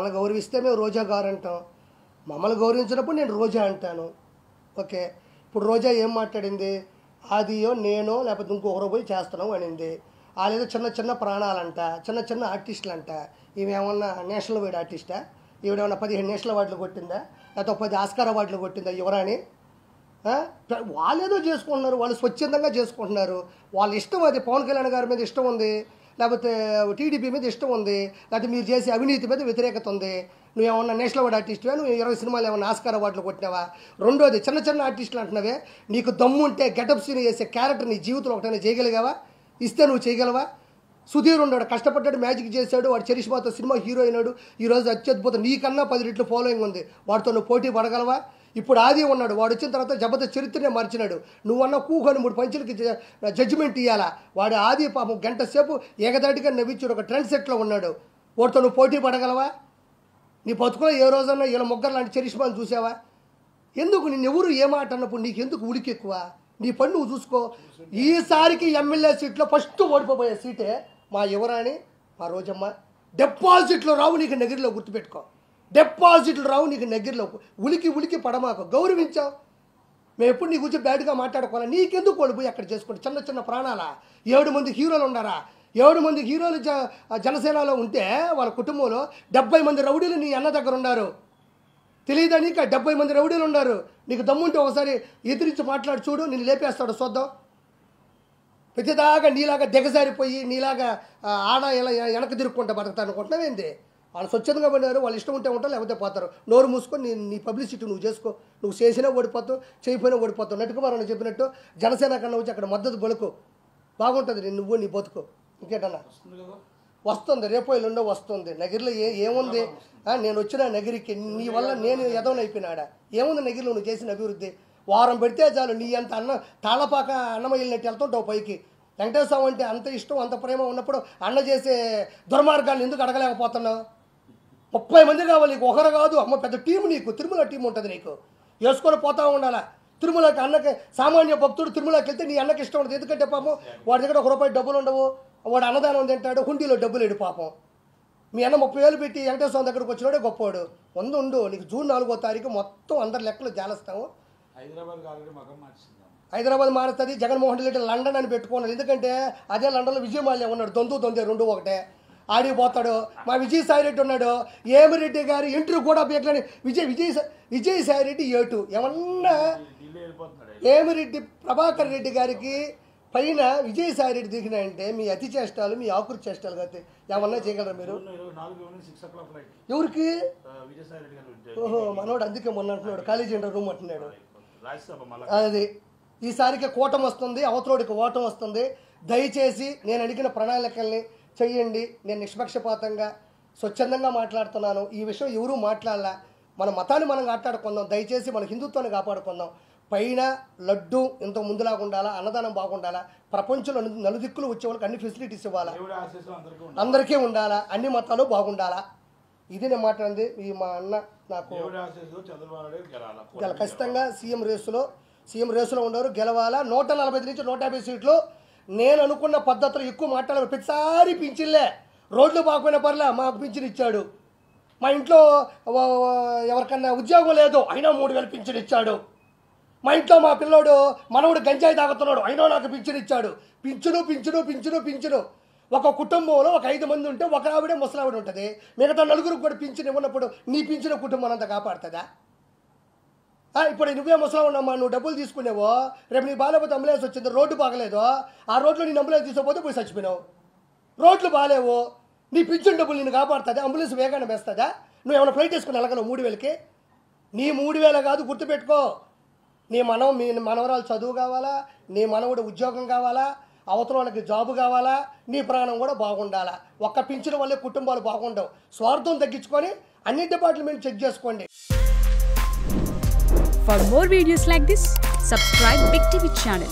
మమ్మల్ని గౌరవిస్తే మేము రోజా గారు అంటాం, మమ్మల్ని గౌరవించినప్పుడు నేను రోజా అంటాను. ఓకే, ఇప్పుడు రోజా ఏం మాట్లాడింది? ఆదియో నేనో లేకపోతే ఇంకొకరు పోయి చేస్తున్నాం అనింది. వాళ్ళేదో చిన్న చిన్న ప్రాణాలంట, చిన్న చిన్న ఆర్టిస్టులు అంట. ఈమెమన్నా నేషనల్ వైడ్ ఆర్టిస్టా? ఈవిడేమన్నా 15 నేషనల్ అవార్డులు కొట్టిందా, లేకపోతే 10 ఆస్కార్ అవార్డులు కొట్టిందా యువరాణి? వాళ్ళేదో చేసుకుంటున్నారు, వాళ్ళు స్వచ్ఛందంగా చేసుకుంటున్నారు. వాళ్ళ ఇష్టం, అది పవన్ కళ్యాణ్ గారి మీద ఇష్టం ఉంది, లేకపోతే టీడీపీ మీద ఇష్టం ఉంది, లేకపోతే మీరు చేసే అవినీతి మీద వ్యతిరేకత ఉంది. నువ్వేమన్నా నేషనల్ అవార్డు ఆర్టిస్టువా? నువ్వు 20 సినిమాలు ఏమన్నా ఆస్కార్ అవార్డులు కొట్టినావా? రెండోది, చిన్న చిన్న ఆర్టిస్టులు అంటున్నావే, నీకు దమ్ము ఉంటే గెటప్ సీన్ వేసే క్యారెక్టర్ నీ జీవితంలో ఒకటైనా చేయగలిగావా? ఇస్తే నువ్వు చేయగలవా? సుధీర్ ఉన్నాడు, కష్టపడ్డాడు, మ్యాజిక్ చేశాడు, వాడు చరిష్మాతో సినిమా హీరో అయినాడు, ఈరోజు అత్యద్భుతం, నీకన్నా 10 రెట్లు ఫాలోయింగ్ ఉంది, వాడితో నువ్వు పోటీ పడగలవా? ఇప్పుడు ఆది ఉన్నాడు, వాడు వచ్చిన తర్వాత జబర్దస్త్ చరిత్రనే మార్చినాడు. నువ్వన్నా కూకొని 3 పంచులకి జడ్జిమెంట్ ఇవ్వాలా? వాడు ఆది పాపం గంట సేపు ఏకదాటిగా నవ్వించాడు, ఒక ట్రెండ్ సెట్లో ఉన్నాడు, వాడితో నువ్వు పోటీ పడగలవా? నీ బతుకులో ఏ రోజన్నా వీళ్ళ ముగ్గురు లాంటి చరిష్మాను చూసావా? ఎందుకు నిన్నెవరు ఏ మాట అన్నప్పుడు నీకు ఎందుకు ఉడికి ఎక్కువ? నీ పని నువ్వు చూసుకో. ఈసారికి ఎమ్మెల్యే సీట్లో ఫస్ట్ ఓడిపోయే సీటే మా యువరాణి, మా రోజమ్మ. డిపాజిట్లు రావు నీకు నగిరిలో, గుర్తుపెట్టుకో. డిపాజిట్లు రావు నీకు నగిరిలో. ఉలికి ఉలికి పడమాకు, గౌరవించావు. మేము ఎప్పుడు నీ గురించి బ్యాడ్గా మాట్లాడుకోవాలి. నీకెందుకు ఓడిపోయి అక్కడ చేసుకోండి? చిన్న చిన్న ప్రాణాలా? 7 మంది హీరోలు ఉన్నారా? 7 మంది హీరోలు జనసేనలో ఉంటే వాళ్ళ కుటుంబంలో 70 మంది రౌడీలు నీ అన్న దగ్గర ఉన్నారు. తెలియదా నీకు? 70 మంది రౌడీలు ఉన్నారు. నీకు దమ్ముంటే ఒకసారి ఎదిరించి మాట్లాడి చూడు, నేను లేపేస్తాడు చూద్దాం. ప్రతిదాకా నీలాగా దిగజారిపోయి నీలాగా ఆడ ఇలా వెనక తిరుక్కుంటా బతుకుతా అనుకుంటున్నావేంది? వాళ్ళు స్వచ్ఛందంగా పడినారు, వాళ్ళు ఇష్టం ఉంటే ఉంటారు, లేకపోతే పోతారు. నోరు మూసుకొని నీ పబ్లిసిటీ నువ్వు చేసుకో. నువ్వు చేసినా ఓడిపోతావు, చేయకపోయినా ఓడిపోతావు. నటుకుమారని చెప్పినట్టు జనసేన కన్నా వచ్చి అక్కడ మద్దతు బలుకు, బాగుంటుంది నువ్వు నీ బతుకు. ఇంకేటన్నా వస్తుంది, రేపు ఎల్లుండో వస్తుంది. నగిరిలో ఏముంది? నేను వచ్చిన నగిరికి నీ వల్ల నేను ఎదవనైపోయినాడా? ఏముంది నగిరిలో నువ్వు చేసిన అభివృద్ధి? వారం పెడితే చాలు, నీ అంత తాళపాక అన్నమయ్యనట్టు వెళ్తుంటావు పైకి. వెంకటేశ్వర స్వామి అంటే అంత ఇష్టం, అంత ప్రేమ ఉన్నప్పుడు అన్న చేసే దుర్మార్గాన్ని ఎందుకు అడగలేకపోతున్నావు? 30 మంది కావాలి నీకు, ఒకరు కాదు. అమ్మ పెద్ద టీం నీకు, తిరుమల టీం ఉంటుంది నీకు, వేసుకొని పోతా ఉండాలా. తిరుమలకి అన్నకి సామాన్య భక్తుడు తిరుమలకి వెళ్తే నీ అన్నకి ఇష్టం ఉండదు. ఎందుకంటే పాపం వాడి దగ్గర 1 రూపాయి డబ్బులు ఉండవు, వాడు అన్నదానం తింటాడు, హుండీలో డబ్బులు లేడు పాపం. మీ అన్న 30,000 పెట్టి వెంకటేశ్వర స్వామి దగ్గరకు వచ్చినాడే గొప్పవాడు. ఉండు నీకు జూన్ 4వ తారీఖు మొత్తం అందరి లెక్కలు జాలస్తాము. హైదరాబాద్ మారుతుంది. జగన్మోహన్ రెడ్డి లండన్ అని పెట్టుకున్నాడు, ఎందుకంటే అదే లండన్లో విజయమాల్య ఉన్నాడు, దొందు 2 ఒకటే ఆడికి పోతాడు. మా విజయసాయి రెడ్డి ఉన్నాడు, ఏమిరెడ్డి గారి ఇంటర్వ్యూ కూడా బీట్లని విజయసాయి రెడ్డి ఏటు ఏమన్నా ఏమిరెడ్డి ప్రభాకర్ రెడ్డి గారికి పైన విజయసాయి రెడ్డి దిగినాయంటే మీ అతి చేష్టాలు, మీ ఆకురు చేష్టాలు కాబట్టి ఏమన్నా చేయగలరా మీరు? ఎవరికి? ఓహో, మనోడు అందుకే మొన్న అంటున్నాడు కాలేజీ రూమ్ అంటున్నాడు. అది ఈసారికి కూటమి వస్తుంది, అవతలోడికి ఓటం వస్తుంది. దయచేసి నేను అడిగిన ప్రణాళికల్ని చెయ్యండి. నేను నిష్పక్షపాతంగా స్వచ్ఛందంగా మాట్లాడుతున్నాను. ఈ విషయం ఎవరూ మాట్లాడాల. మన మతాన్ని మనం కాపాడుకుందాం, దయచేసి మన హిందుత్వాన్ని కాపాడుకుందాం. పైన లడ్డు ఇంత ముందులాగా ఉండాలా, అన్నదానం బాగుండాలా, ప్రపంచంలో నలుదిక్కులు వచ్చే వాళ్ళకి అన్ని ఫెసిలిటీస్ ఇవ్వాలా, అందరికీ ఉండాలా, అన్ని మతాలు బాగుండాలా. ఇది నేను మాట్లాడింది. ఈ మా అన్న నాకు ఖచ్చితంగా సీఎం రేసులో ఉండరు, గెలవాలా. 145 నుంచి 150 సీట్లు. నేను అనుకున్న పద్ధతిలో ఎక్కువ మాట్లాడాలి. ప్రతిసారి పింఛన్లే, రోడ్లు బాగుపోయిన పర్లే మాకు పింఛన్ ఇచ్చాడు. మా ఇంట్లో ఎవరికన్నా ఉద్యోగం లేదు అయినా 3,000 పింఛన్ ఇచ్చాడు. మా ఇంట్లో మా పిల్లోడు మనవుడు గంజాయి తాగుతున్నాడు అయినా నాకు పింఛన్ ఇచ్చాడు. పింఛను. ఒక కుటుంబంలో ఒక 5 మంది ఉంటే ఒక ఆవిడే ముసలావిడ ఉంటుంది, మిగతా 4గురికి కూడా పింఛన్ ఇవ్వనప్పుడు నీ పింఛన్ కుటుంబం అంతా కాపాడుతుందా? ఇప్పుడు నువ్వే ముసలావున్నామ్మా, నువ్వు డబ్బులు తీసుకునేవో, రేపు నీ బాగాలేకపోతే అంబులెన్స్ వచ్చింది, రోడ్డు బాగలేదు, ఆ రోడ్లో నేను అంబులెన్స్ తీసుకోపోతే పోయి చచ్చిపోయినావు. రోడ్లు బాగాలేవు, నీ పింఛన్ డబ్బులు నేను కాపాడుతుందా? అంబులెన్స్ వేగానే వేస్తుందా? నువ్వు ఏమైనా ఫ్లైట్ వేసుకుని వెళ్ళగలవు 3,000కి? నీ 3,000 కాదు, గుర్తుపెట్టుకో. నీ మనవరాలు చదువు కావాలా, నీ మనవుడు ఉద్యోగం కావాలా, అవతల వాళ్ళకి జాబు కావాలా, నీ ప్రాణం కూడా బాగుండాలా. ఒక్క పింఛన్ వల్లే కుటుంబాలు బాగుండవు. స్వార్థం తగ్గించుకొని అన్ని డిపార్ట్మెంట్ చెక్ చేసుకోండి. For more videos like this, subscribe Big TV channel.